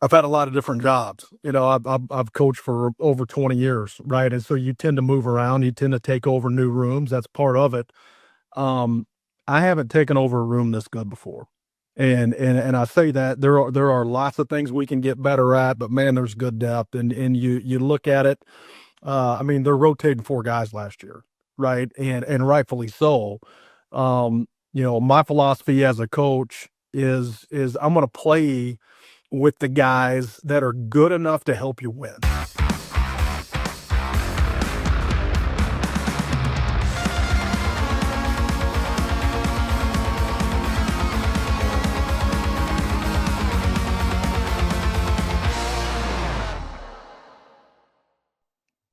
I've had a lot of different jobs. I've coached for over 20 years, right? And so you tend to move around, you tend to take over new rooms. That's part of it. Um, I haven't taken over a room this good before. And I say that there are lots of things we can get better at, but man, there's good depth. And you look at it. I mean, they're rotating 4 guys last year, right? And rightfully so. My philosophy as a coach is I'm going to play with the guys that are good enough to help you win.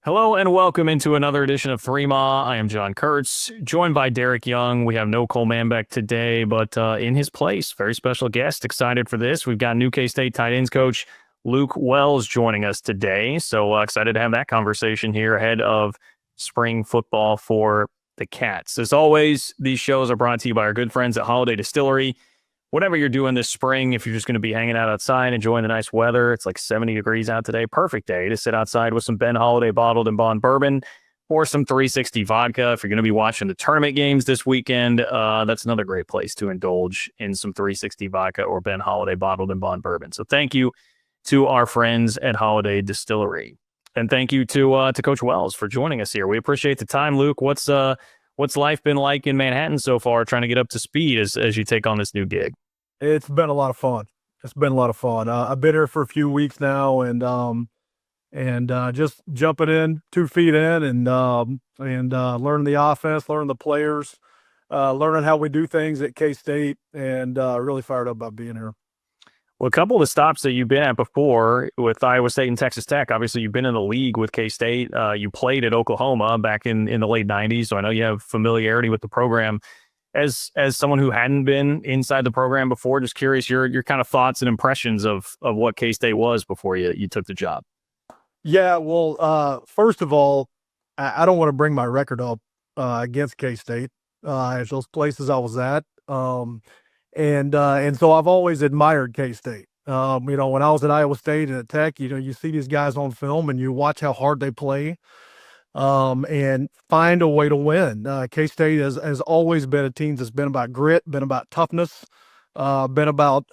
Hello and welcome into another edition of Three Ma. I am John Kurtz, joined by Derek Young. We have no Cole Manbeck today, but in his place, very special guest. Excited for this. We've got new K-State tight ends coach Luke Wells joining us today. So excited to have that conversation here ahead of spring football for the Cats. As always, these shows are brought to you by our good friends at Holiday Distillery. Whatever you're doing this spring, if you're just going to be hanging out outside, enjoying the nice weather, it's like 70 degrees out today. Perfect day to sit outside with some Ben Holiday bottled and bond bourbon or some 360 vodka. If you're going to be watching the tournament games this weekend, that's another great place to indulge in some 360 vodka or Ben Holiday bottled and bond bourbon. So thank you to our friends at Holiday Distillery. And thank you to Coach Wells for joining us here. We appreciate the time, Luke. What's life been like in Manhattan so far, trying to get up to speed as you take on this new gig? It's been a lot of fun. I've been here for a few weeks now, and just jumping in 2 feet in and learning the offense, learning the players, learning how we do things at K-State, and really fired up about being here. Well, a couple of the stops that you've been at before with Iowa State and Texas Tech, obviously you've been in the league with K-State. You played at Oklahoma back in the late 90s, so I know you have familiarity with the program. As someone who hadn't been inside the program before, just curious your kind of thoughts and impressions of what K-State was before you took the job. Yeah, well, first of all, I don't want to bring my record up against K-State at those places I was at. And so I've always admired K-State. When I was at Iowa State and at Tech, you see these guys on film and you watch how hard they play and find a way to win. K-State has always been a team that's been about grit, been about toughness, been about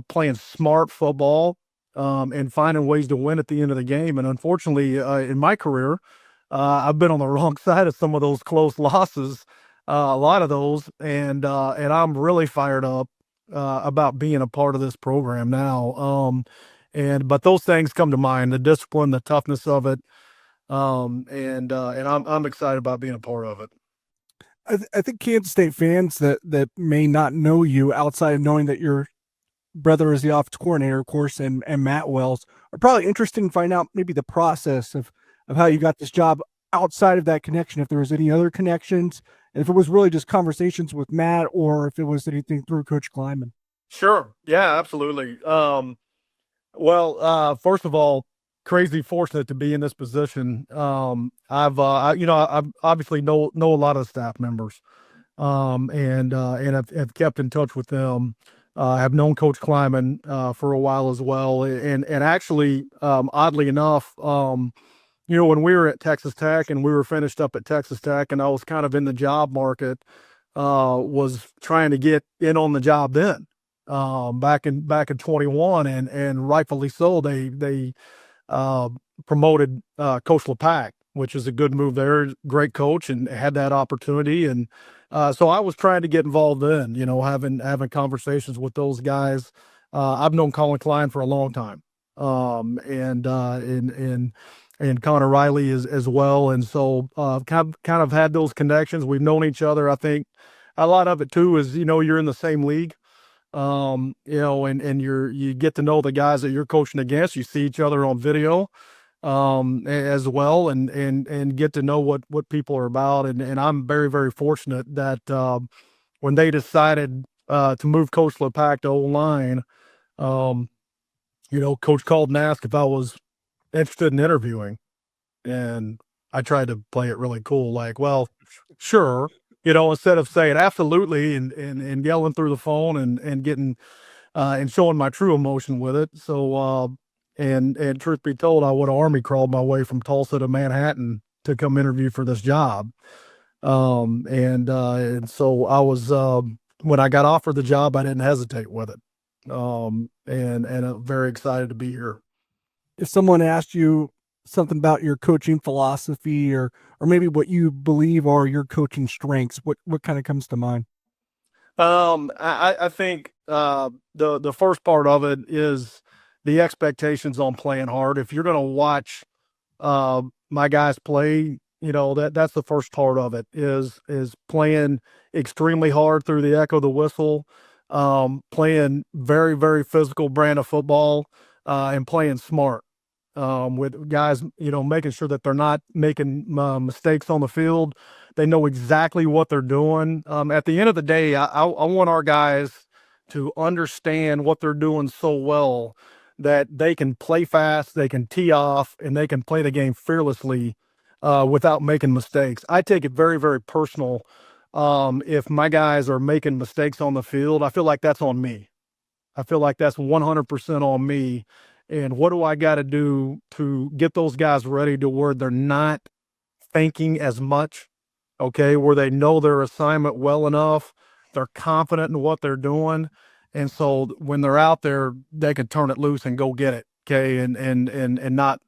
playing smart football and finding ways to win at the end of the game. And unfortunately, in my career, I've been on the wrong side of some of those close losses, a lot of those, and I'm really fired up about being a part of this program now. But those things come to mind: the discipline, the toughness of it, and I'm excited about being a part of it. I think Kansas State fans that may not know you outside of knowing that your brother is the offensive coordinator, of course, and Matt Wells, are probably interested in finding out maybe the process of how you got this job outside of that connection, if there was any other connections, and if it was really just conversations with Matt or if it was anything through Coach Kleiman. Sure. Yeah, absolutely. First of all, crazy fortunate to be in this position. I've obviously know a lot of staff members, and have kept in touch with them. I've known Coach Kleiman for a while as well, and actually, oddly enough, when we were at Texas Tech and we were finished up at Texas Tech, and I was kind of in the job market, was trying to get in on the job then, back in 21, and rightfully so. They promoted Coach LePack, which is a good move there. Great coach, and had that opportunity. And so I was trying to get involved in, having conversations with those guys. I've known Colin Klein for a long time, and Connor Riley as well. And so kind of had those connections. We've known each other. I think a lot of it too is, you're in the same league. And you get to know the guys that you're coaching against. You see each other on video, as well, and get to know what people are about. And I'm very, very fortunate that, when they decided, to move Coach LePack to O-line, Coach called and asked if I was interested in interviewing. And I tried to play it really cool. Like, well, sure. Instead of saying absolutely and yelling through the phone and getting and showing my true emotion with it. So And truth be told, I would have Army crawled my way from Tulsa to Manhattan to come interview for this job. And so I was, when I got offered the job, I didn't hesitate with it. And I'm very excited to be here. If someone asked you something about your coaching philosophy or maybe what you believe are your coaching strengths, what kind of comes to mind? I think the first part of it is the expectations on playing hard. If you're going to watch my guys play, that's the first part of it is playing extremely hard through the echo of the whistle, playing very, very physical brand of football, and playing smart. With guys, making sure that they're not making mistakes on the field. They know exactly what they're doing. At the end of the day, I want our guys to understand what they're doing so well that they can play fast, they can tee off, and they can play the game fearlessly without making mistakes. I take it very, very personal. If my guys are making mistakes on the field, I feel like that's on me. I feel like that's 100% on me. And what do I got to do to get those guys ready to where they're not thinking as much, okay, where they know their assignment well enough, they're confident in what they're doing. And so when they're out there, they can turn it loose and go get it, okay, and not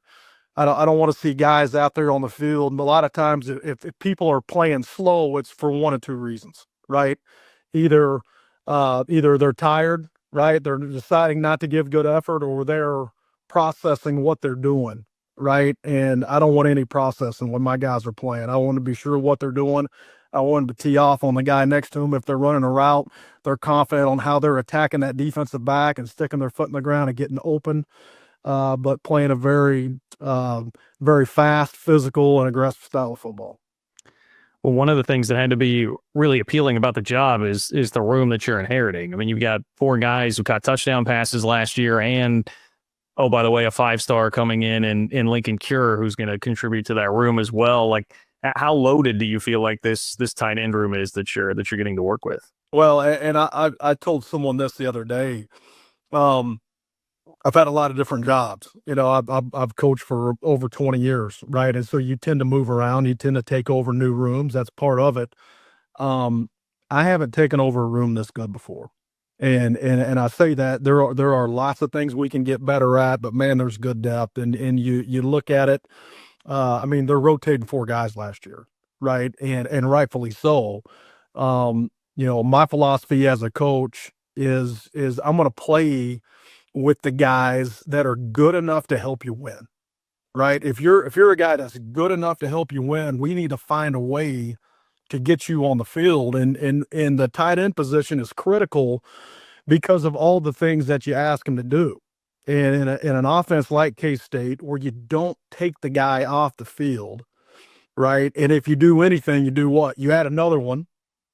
I don't want to see guys out there on the field. And a lot of times if people are playing slow, it's for one of two reasons, right? Either either they're tired, right? They're deciding not to give good effort, or they're processing what they're doing, right? And I don't want any processing when my guys are playing. I want to be sure what they're doing. I want them to tee off on the guy next to them. If they're running a route, they're confident on how they're attacking that defensive back and sticking their foot in the ground and getting open. But playing a very, very fast, physical, and aggressive style of football. Well, one of the things that had to be really appealing about the job is the room that you're inheriting. I mean, you've got 4 guys who caught touchdown passes last year, and oh, by the way, a 5-star coming in Lincoln Cure, who's going to contribute to that room as well. Like, how loaded do you feel like this tight end room is that you're getting to work with? Well, and I told someone this the other day. I've had a lot of different jobs. I've coached for over 20 years, right? And so you tend to move around. You tend to take over new rooms. That's part of it. I haven't taken over a room this good before. And I say that there are lots of things we can get better at, but man, there's good depth. And you look at it. I mean, they're rotating 4 guys last year, right? And rightfully so. My philosophy as a coach is I'm going to play with the guys that are good enough to help you win, right? If you're a guy that's good enough to help you win, we need to find a way to get you on the field. And the tight end position is critical because of all the things that you ask him to do. And in an offense like K-State, where you don't take the guy off the field, right? And if you do anything, you do what? You add another one,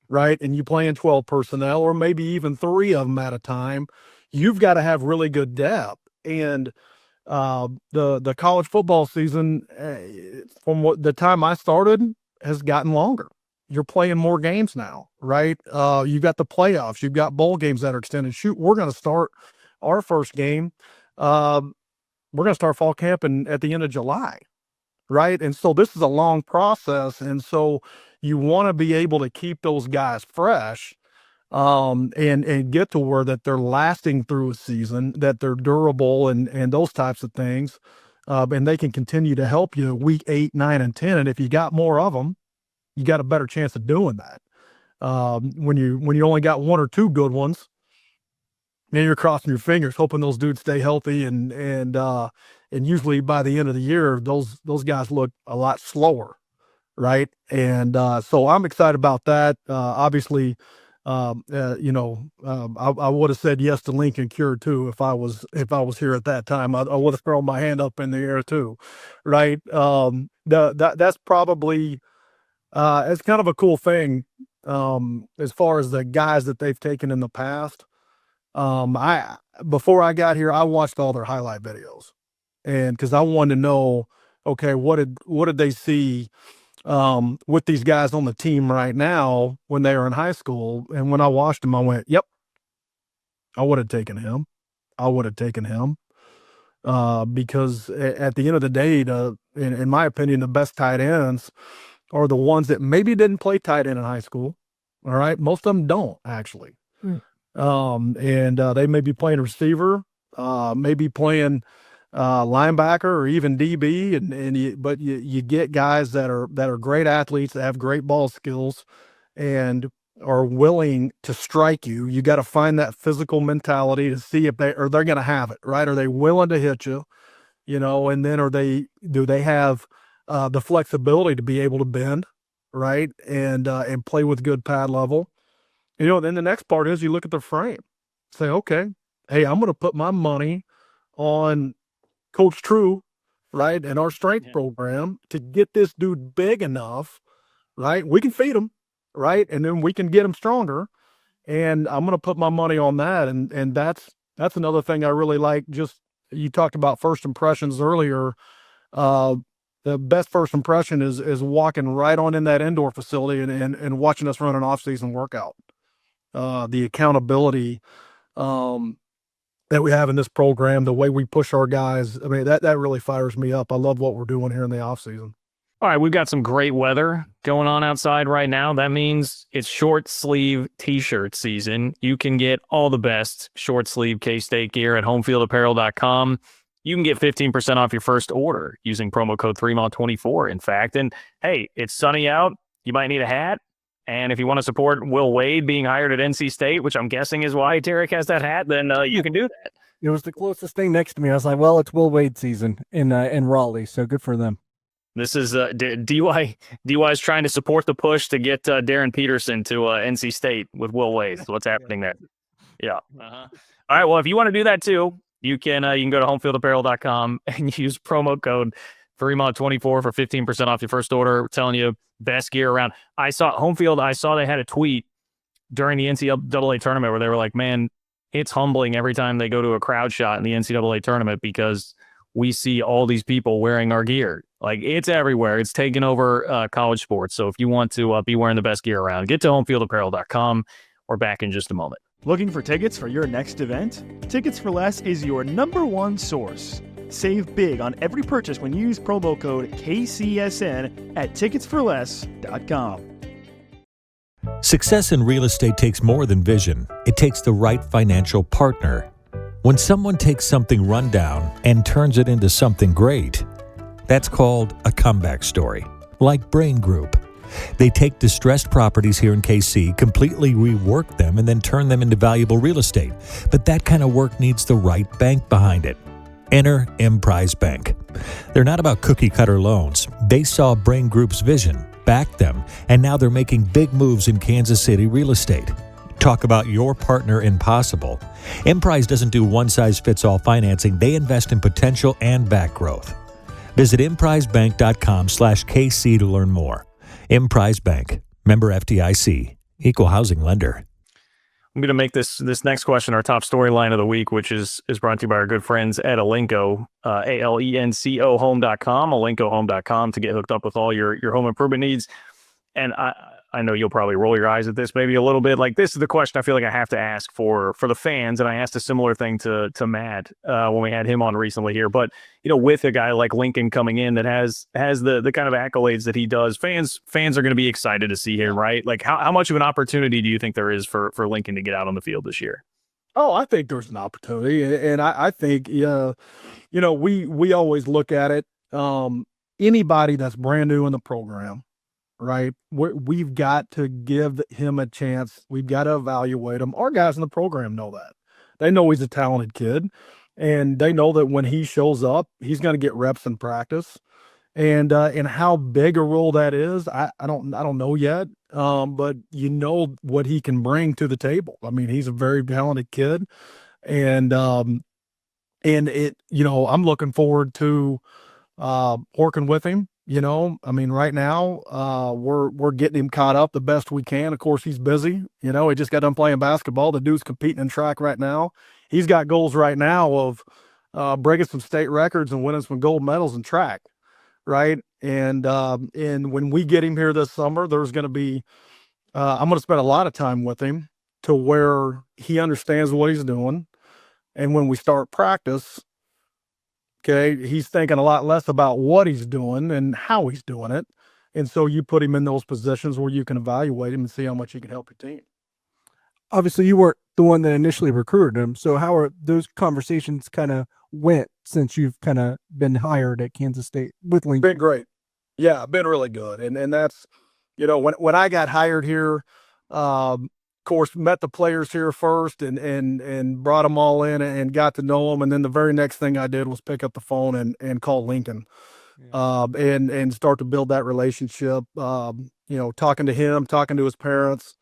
right? And you play in 12 personnel, or maybe even 3 of them at a time. You've got to have really good depth. And the college football season, from the time I started, has gotten longer. You're playing more games now, right? You've got the playoffs. You've got bowl games that are extended. Shoot, we're going to start our first game. We're going to start fall camp at the end of July, right? And so this is a long process. And so you want to be able to keep those guys fresh. And get to where that they're lasting through a season, that they're durable and those types of things. And they can continue to help you week 8, 9, and 10. And if you got more of them, you got a better chance of doing that. When you only got 1 or 2 good ones, then you're crossing your fingers, hoping those dudes stay healthy. And usually by the end of the year, those guys look a lot slower. Right. And so I'm excited about that. Obviously, I would have said yes to Lincoln Cure too if I was here at that time. I would have thrown my hand up in the air too, right? That's probably it's kind of a cool thing as far as the guys that they've taken in the past. Before I got here, I watched all their highlight videos, and because I wanted to know, okay, what did they see with these guys on the team right now when they were in high school. And when I watched him, I went, yep, I would have taken him. I would have taken him. because at the end of the day, in my opinion, the best tight ends are the ones that maybe didn't play tight end in high school. All right. Most of them don't actually. And they may be playing receiver, maybe playing linebacker or even DB, but you get guys that are great athletes that have great ball skills and are willing to strike you. You got to find that physical mentality to see if they're going to have it, right? Are they willing to hit you, and then do they have the flexibility to be able to bend, right? And play with good pad level. Then the next part is you look at the frame. Say, okay, hey, I'm going to put my money on Coach True, right, and our strength program to get this dude big enough, right? We can feed him, right, and then we can get him stronger. And I'm going to put my money on that. And that's another thing I really like. Just you talked about first impressions earlier. The best first impression is walking right on in that indoor facility and watching us run an off-season workout. The accountability that we have in this program, the way we push our guys, I mean, that really fires me up. I love what we're doing here in the off season. All right, we've got some great weather going on outside right now. That means it's short sleeve t-shirt season. You can get all the best short sleeve K-State gear at homefieldapparel.com. You can get 15% off your first order using promo code 3MAW24, in fact. And hey, it's sunny out. You might need a hat. And if you want to support Will Wade being hired at NC State, which I'm guessing is why Derek has that hat, then you can do that. It was the closest thing next to me. I was like, well, it's Will Wade season in Raleigh, so good for them. This is DY is trying to support the push to get Darren Peterson to NC State with Will Wade. So what's happening there? Yeah. All right. Well, if you want to do that too, you can go to homefieldapparel.com and use promo code 3MAW24 for 15% off your first order. We're telling you best gear around. I saw they had a tweet during the NCAA tournament where they were like, man, it's humbling every time they go to a crowd shot in the NCAA tournament because we see all these people wearing our gear. Like, it's everywhere. It's taken over college sports. So if you want to be wearing the best gear around, get to homefieldapparel.com. We're back in just a moment. Looking for tickets for your next event? Tickets for Less is your #1 source. Save big on every purchase when you use promo code KCSN at ticketsforless.com. Success in real estate takes more than vision. It takes the right financial partner. When someone takes something rundown and turns it into something great, that's called a comeback story, like Brain Group. They take distressed properties here in KC, completely rework them, and then turn them into valuable real estate. But that kind of work needs the right bank behind it. Enter Emprise Bank. They're not about cookie-cutter loans. They saw Brain Group's vision, backed them, and now they're making big moves in Kansas City real estate. Talk about your partner in possible. Emprise doesn't do one-size-fits-all financing. They invest in potential and back growth. Visit emprisebank.com/KC to learn more. Emprise Bank, member FDIC, equal housing lender. I'm going to make this next question our top storyline of the week, which is brought to you by our good friends at Alenco, ALENCO home.com, AlencoHome.com, to get hooked up with all your home improvement needs. And I know you'll probably roll your eyes at this maybe a little bit. Like, this is the question I feel like I have to ask for the fans. And I asked a similar thing to Matt when we had him on recently here. But, with a guy like Lincoln coming in that has the kind of accolades that he does, fans are going to be excited to see him, right? Like, how much of an opportunity do you think there is for Lincoln to get out on the field this year? Oh, I think there's an opportunity. And I think, we always look at it. Anybody that's brand new in the program, right? We've got to give him a chance. We've got to evaluate him. Our guys in the program know that. They know he's a talented kid, and they know that when he shows up, he's going to get reps in practice. And how big a role that is, I don't know yet. But what he can bring to the table. I mean, he's a very talented kid, and I'm looking forward to working with him. I mean, right now, we're getting him caught up the best we can. Of course, he's busy. He just got done playing basketball. The dude's competing in track right now. He's got goals right now of breaking some state records and winning some gold medals in track, right? And when we get him here this summer, there's going to be I'm going to spend a lot of time with him to where he understands what he's doing. And when we start practice, Okay. He's thinking a lot less about what he's doing and how he's doing it. And so you put him in those positions where you can evaluate him and see how much he can help your team. Obviously, you weren't the one that initially recruited him. So how are those conversations kind of went since you've kind of been hired at Kansas State with Lincoln? Been great. Yeah, been really good. And that's, when I got hired here, of course, met the players here first and brought them all in and got to know them. And then the very next thing I did was pick up the phone and call Lincoln, and start to build that relationship. Talking to him, talking to his parents.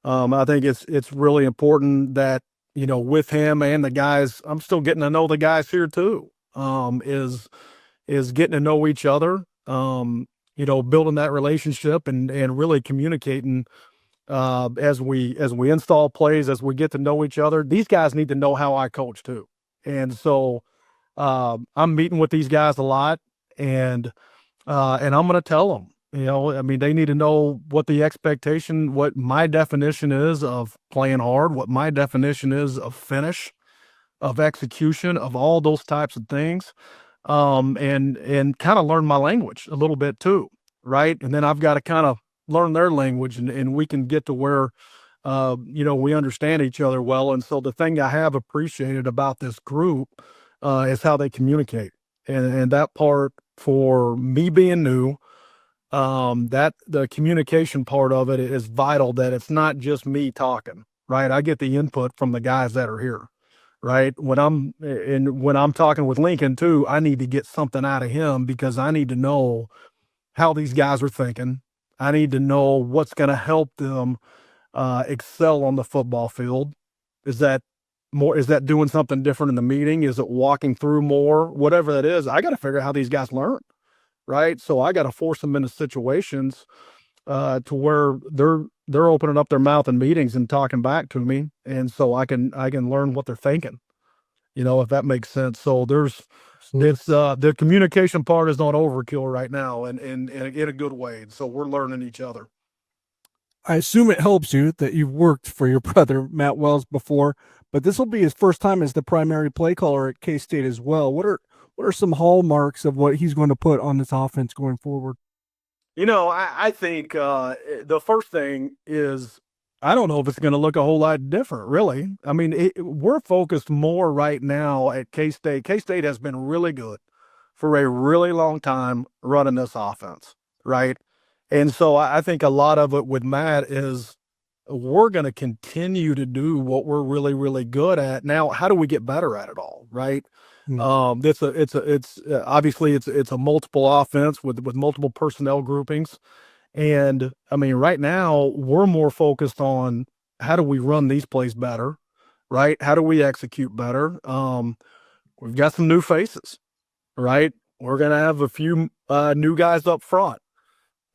I think it's really important that, with him and the guys, I'm still getting to know the guys here too, is getting to know each other, building that relationship and really communicating, as we install plays, as we get to know each other. These guys need to know how I coach too. And so, I'm meeting with these guys a lot, and I'm going to tell them, they need to know what the expectation, what my definition is of playing hard, what my definition is of finish, of execution, of all those types of things. And kind of learn my language a little bit too. Right. And then I've got to kind of learn their language, and we can get to where, we understand each other well. And so the thing I have appreciated about this group, is how they communicate, and that part for me being new, that the communication part of it is vital, that it's not just me talking, right? I get the input from the guys that are here, right? When I'm talking with Lincoln too, I need to get something out of him because I need to know how these guys are thinking. I need to know what's going to help them excel on the football field. Is that doing something different in the meeting? Is it walking through more? Whatever that is, I got to figure out how these guys learn. Right. So I got to force them into situations to where they're opening up their mouth in meetings and talking back to me. And so I can learn what they're thinking, if that makes sense. So the communication part is not overkill right now, and in a good way. So we're learning each other. I assume it helps you that you've worked for your brother, Matt Wells, before, but this will be his first time as the primary play caller at K-State as well. What are some hallmarks of what he's going to put on this offense going forward? I think the first thing is, I don't know if it's going to look a whole lot different, really. I mean, we're focused more right now at K-State. K-State has been really good for a really long time running this offense, right? And so I think a lot of it with Matt is we're going to continue to do what we're really, really good at. Now, how do we get better at it all, right? It's obviously it's a multiple offense with multiple personnel groupings. And I mean, right now we're more focused on how do we run these plays better, right? How do we execute better? We've got some new faces, right? We're going to have a few new guys up front.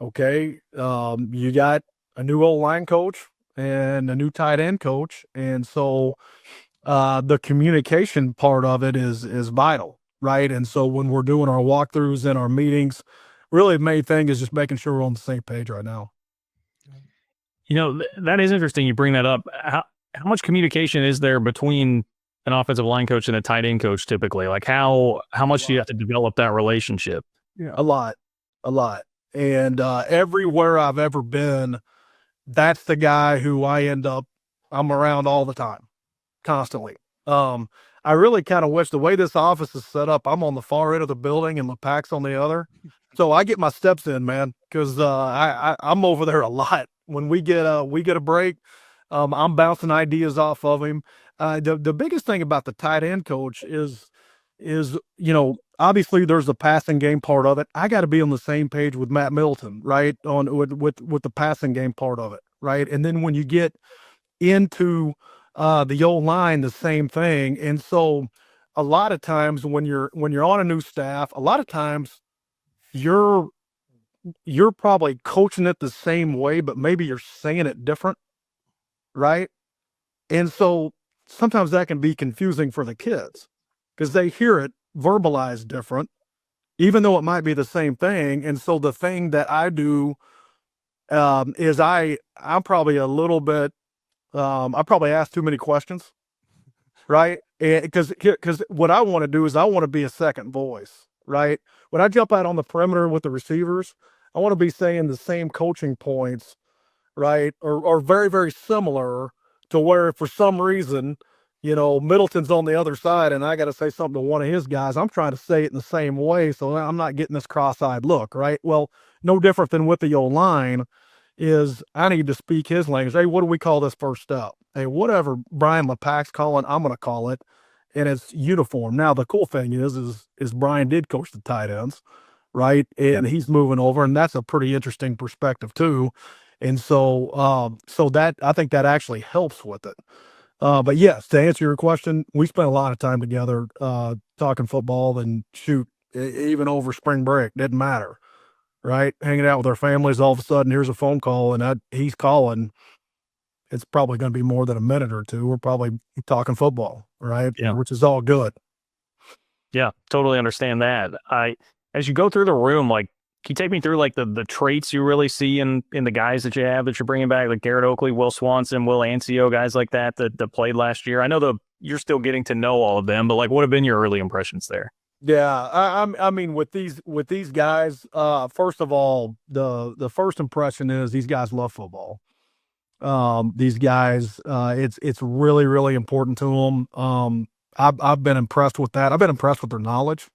Okay. You got a new O-line coach and a new tight end coach. And so the communication part of it is vital, right? And so when we're doing our walkthroughs and our meetings, really the main thing is just making sure we're on the same page right now. That is interesting. You bring that up. How much communication is there between an offensive line coach and a tight end coach typically? Like how much do you have to develop that relationship? Yeah, a lot. And everywhere I've ever been, that's the guy who I'm around all the time, constantly. I really kind of wish the way this office is set up, I'm on the far end of the building and LePac's on the other. So I get my steps in, man, because I'm over there a lot. When we get a break, I'm bouncing ideas off of him. The biggest thing about the tight end coach is obviously there's the passing game part of it. I got to be on the same page with Matt Milton, right? With the passing game part of it, right? And then when you get into the old line, the same thing. And so a lot of times when you're on a new staff, a lot of times you're probably coaching it the same way, but maybe you're saying it different, right? And so sometimes that can be confusing for the kids because they hear it verbalized different, even though it might be the same thing. And so the thing that I do is I'm probably a little bit, I probably ask too many questions. right? Because what I want to do is I want to be a second voice, right? When I jump out on the perimeter with the receivers, I want to be saying the same coaching points, right? Or very, very similar to where if for some reason, Middleton's on the other side and I got to say something to one of his guys, I'm trying to say it in the same way so I'm not getting this cross-eyed look, right? Well, no different than with the O-line is I need to speak his language. Hey, what do we call this first step? Hey, whatever Brian LePac's calling, I'm going to call it, and it's uniform. Now, the cool thing is Brian did coach the tight ends, right? And he's moving over, and that's a pretty interesting perspective too. And so that I think that actually helps with it. But yes, to answer your question, we spent a lot of time together talking football and even over spring break, didn't matter, right? Hanging out with our families, all of a sudden here's a phone call and he's calling. It's probably going to be more than a minute or two. We're probably talking football, right? Yeah. Which is all good. Yeah, totally understand that. As you go through the room, like, can you take me through like the traits you really see in the guys that you have that you're bringing back, like Garrett Oakley, Will Swanson, Will Ancio, guys like that played last year? I know you're still getting to know all of them, but like, what have been your early impressions there? Yeah, I mean with these guys, first of all, the first impression is these guys love football. These guys, it's really, really important to them. I've been impressed with that. I've been impressed with their knowledge,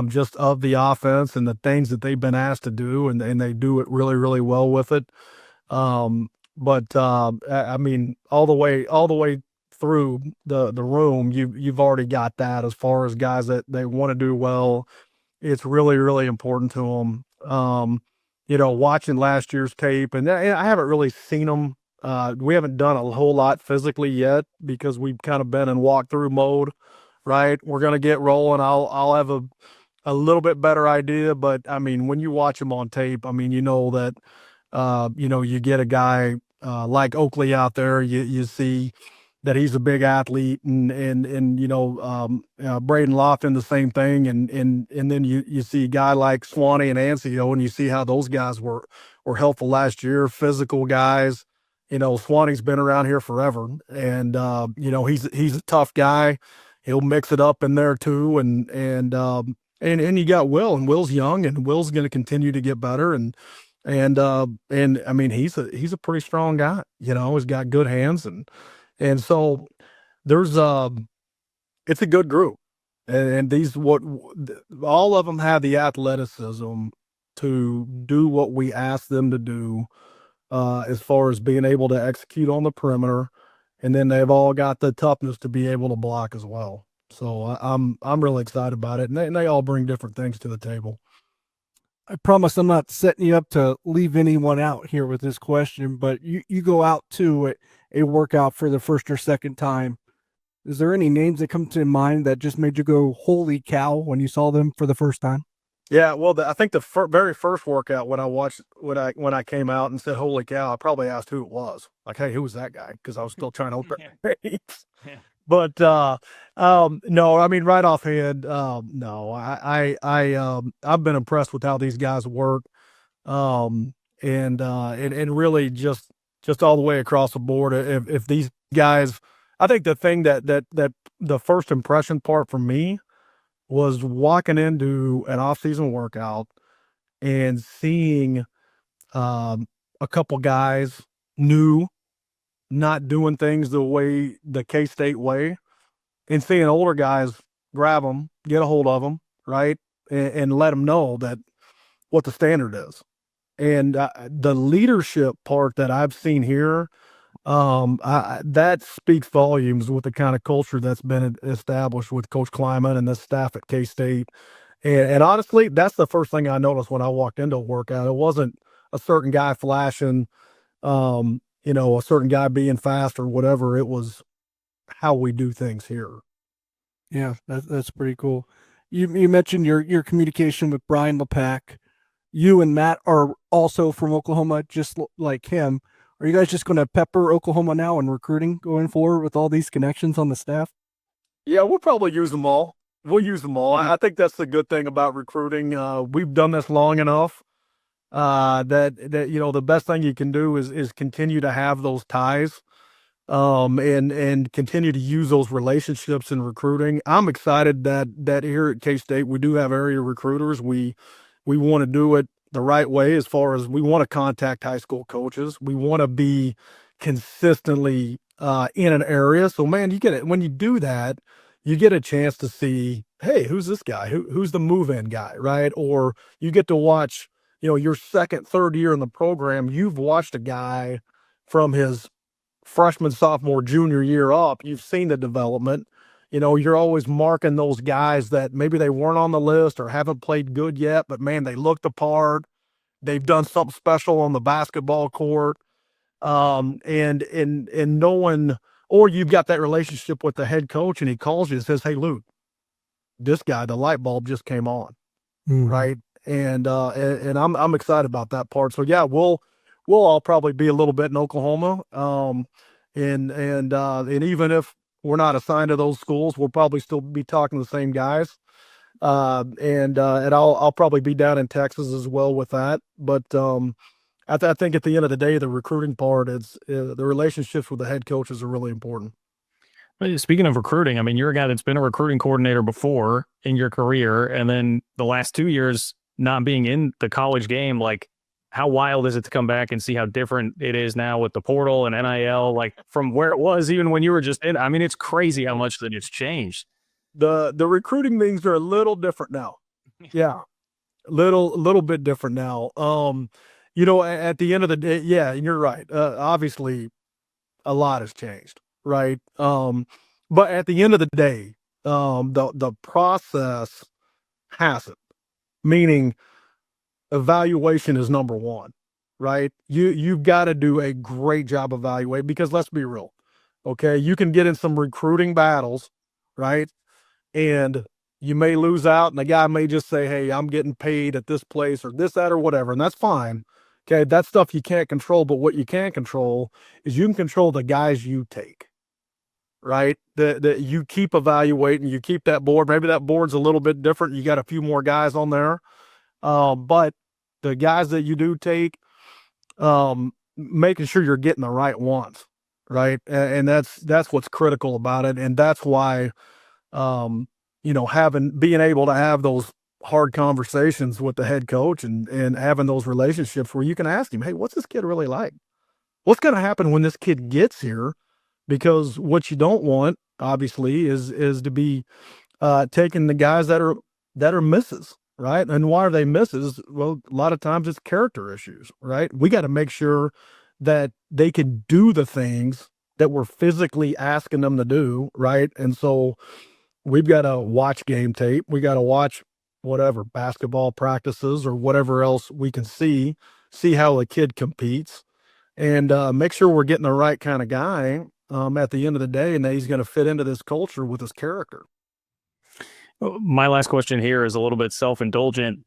just of the offense and the things that they've been asked to do, and they do it really, really well with it. I mean, all the way through the room, you've already got that as far as guys that they want to do well. It's really, really important to them. Watching last year's tape, and I haven't really seen them. We haven't done a whole lot physically yet because we've kind of been in walkthrough mode, right? We're going to get rolling. I'll have a little bit better idea, but I mean, when you watch them on tape, I mean, that, you get a guy like Oakley out there, you see that he's a big athlete, and Braden Lofton the same thing, and then you see a guy like Swanee and Ancio, and you see how those guys were helpful last year, physical guys. Swanee's been around here forever, and he's a tough guy. He'll mix it up in there too, and you got Will, and Will's young, and Will's going to continue to get better, and I mean he's a pretty strong guy. He's got good hands, and so there's it's a good group, and all of them have the athleticism to do what we ask them to do, as far as being able to execute on the perimeter, and then they've all got the toughness to be able to block as well. So I'm really excited about it, and they all bring different things to the table. I promise I'm not setting you up to leave anyone out here with this question, but you go out to a workout for the first or second time. Is there any names that come to mind that just made you go, holy cow, when you saw them for the first time? Yeah, well, I think the very first workout when I came out and said, holy cow, I probably asked who it was. Like, hey, who was that guy? Because I was still trying to open names. Yeah. But no, I mean, right offhand, no. I've been impressed with how these guys work, and really just all the way across the board. If these guys, I think the thing that the first impression part for me was walking into an off-season workout and seeing a couple guys new, not doing things the K-State way, and seeing older guys grab them, get a hold of them, right, and let them know that what the standard is. And the leadership part that I've seen here, that speaks volumes with the kind of culture that's been established with Coach Kleiman and the staff at K-State. And honestly, that's the first thing I noticed when I walked into a workout. It wasn't a certain guy flashing, a certain guy being fast or whatever. It was how we do things here. Yeah, that's pretty cool. You mentioned your communication with Brian LePac. You and Matt are also from Oklahoma, just like him. Are you guys just going to pepper Oklahoma now in recruiting going forward with all these connections on the staff? Yeah, we'll probably use them all. We'll use them all. I think that's the good thing about recruiting. We've done this long enough that the best thing you can do is continue to have those ties and continue to use those relationships in recruiting. I'm excited that here at K-State we do have area recruiters. We want to do it the right way as far as we want to contact high school coaches. We want to be consistently in an area. So man, you get it when you do that, you get a chance to see, hey, who's this guy? Who's the move-in guy, right? Or you get to watch, your second, third year in the program. You've watched a guy from his freshman, sophomore, junior year up. You've seen the development. You're always marking those guys that maybe they weren't on the list or haven't played good yet, but man, they looked the part. They've done something special on the basketball court. And no one, or you've got that relationship with the head coach and he calls you and says, hey, Luke, this guy, the light bulb just came on. Right. And I'm excited about that part. So yeah, we'll all probably be a little bit in Oklahoma. And even if we're not assigned to those schools, we'll probably still be talking to the same guys. And I'll probably be down in Texas as well with that. But I think at the end of the day, the recruiting part is the relationships with the head coaches are really important. Speaking of recruiting, I mean, you're a guy that's been a recruiting coordinator before in your career, and then the last 2 years not being in the college game. Like, how wild is it to come back and see how different it is now with the portal and NIL, like from where it was even when you were just in? I mean, it's crazy how much that it's changed. The recruiting things are a little different now. Yeah, little bit different now. At the end of the day, yeah, and you're right. Obviously, a lot has changed, right? But at the end of the day, the process hasn't. Meaning, evaluation is number one, right? You've got to do a great job evaluating because let's be real, okay? You can get in some recruiting battles, right? And you may lose out, and the guy may just say, hey, I'm getting paid at this place or this, that, or whatever, and that's fine. Okay, that's stuff you can't control, but what you can control is you can control the guys you take, right? That you keep evaluating, you keep that board. Maybe that board's a little bit different. You got a few more guys on there. But the guys that you do take, making sure you're getting the right ones, right? And that's what's critical about it. And that's why, being able to have those hard conversations with the head coach and having those relationships where you can ask him, hey, what's this kid really like? What's going to happen when this kid gets here? Because what you don't want, obviously, is to be taking the guys that are misses, right? And why are they misses? Well, a lot of times it's character issues, right? We got to make sure that they can do the things that we're physically asking them to do, right? And so we've got to watch game tape. We got to watch whatever basketball practices or whatever else we can see how a kid competes, and make sure we're getting the right kind of guy at the end of the day, and that he's going to fit into this culture with his character. My last question here is a little bit self-indulgent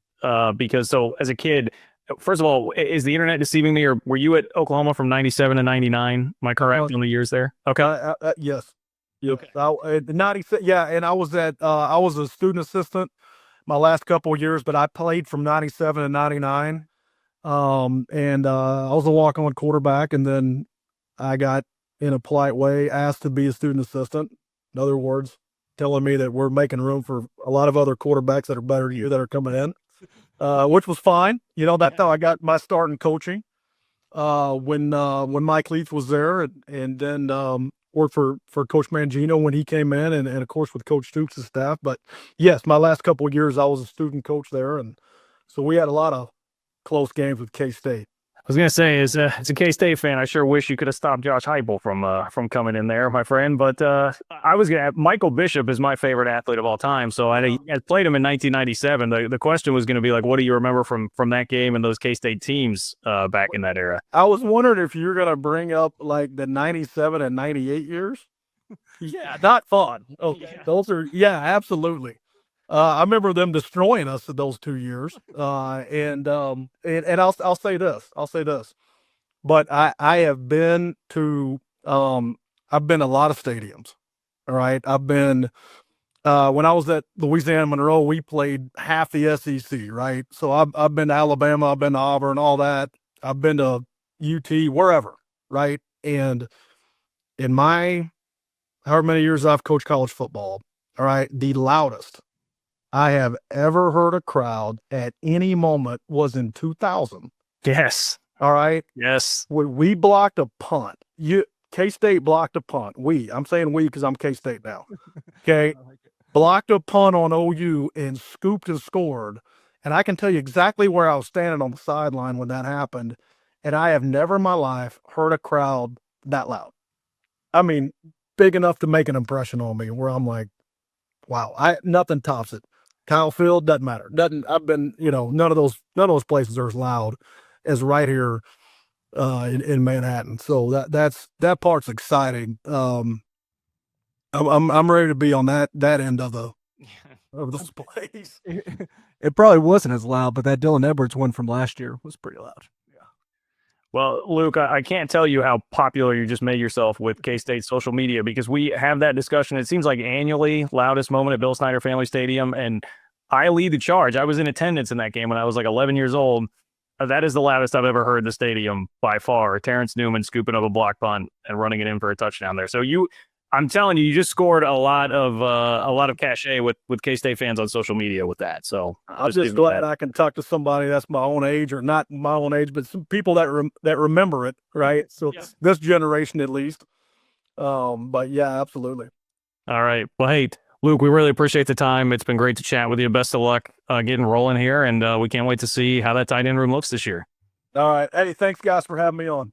because so as a kid, first of all, is the internet deceiving me, or were you at Oklahoma from 97 to 99? Am I correct on the years there? Okay. Yes. Okay. 96. Yeah. And I was a student assistant my last couple of years, but I played from 97 to 99. And I was a walk-on quarterback, and then I got, in a polite way, asked to be a student assistant. In other words, telling me that we're making room for a lot of other quarterbacks that are better than you that are coming in, which was fine. That's how I got my start in coaching. When Mike Leach was there, and then worked for Coach Mangino when he came in, and of course with Coach Stoops' staff. But yes, my last couple of years I was a student coach there, and so we had a lot of close games with K-State. I was gonna say, as a K-State fan, I sure wish you could have stopped Josh Heupel from coming in there, my friend. But I was gonna. Michael Bishop is my favorite athlete of all time. So I played him in 1997. The question was gonna be like, what do you remember from that game and those K-State teams back in that era? I was wondering if you're gonna bring up like the 97 and 98 years. Yeah, not fun. Okay, yeah. Those are absolutely. I remember them destroying us in those 2 years. And I'll say this, but I have been to, I've been to a lot of stadiums. All right. I've been, when I was at Louisiana Monroe, we played half the SEC, right? So I've been to Alabama, I've been to Auburn, all that. I've been to UT, wherever. Right. And in my however many years I've coached college football, all right, the loudest I have ever heard a crowd at any moment was in 2000. Yes. All right. Yes. We blocked a punt. K-State blocked a punt. I'm saying we because I'm K-State now. Okay. Blocked a punt on OU and scooped and scored. And I can tell you exactly where I was standing on the sideline when that happened. And I have never in my life heard a crowd that loud. I mean, big enough to make an impression on me where I'm like, wow, nothing tops it. Kyle Field doesn't matter. I've been, none of those places are as loud as right here in Manhattan. So that part's exciting. I'm ready to be on that end of the place. It probably wasn't as loud, but that Dylan Edwards one from last year was pretty loud. Well, Luke, I can't tell you how popular you just made yourself with K-State social media, because we have that discussion. It seems like annually, loudest moment at Bill Snyder Family Stadium, and I lead the charge. I was in attendance in that game when I was like 11 years old. That is the loudest I've ever heard the stadium by far. Terrence Newman scooping up a block punt and running it in for a touchdown there. So I'm telling you, you just scored a lot of cachet with K-State fans on social media with that. So I'm just glad I can talk to somebody that's my own age, or not my own age, but some people that remember it, right? So this generation at least. But yeah, absolutely. All right. Well, hey, Luke, we really appreciate the time. It's been great to chat with you. Best of luck getting rolling here, and we can't wait to see how that tight end room looks this year. All right. Hey, thanks guys for having me on.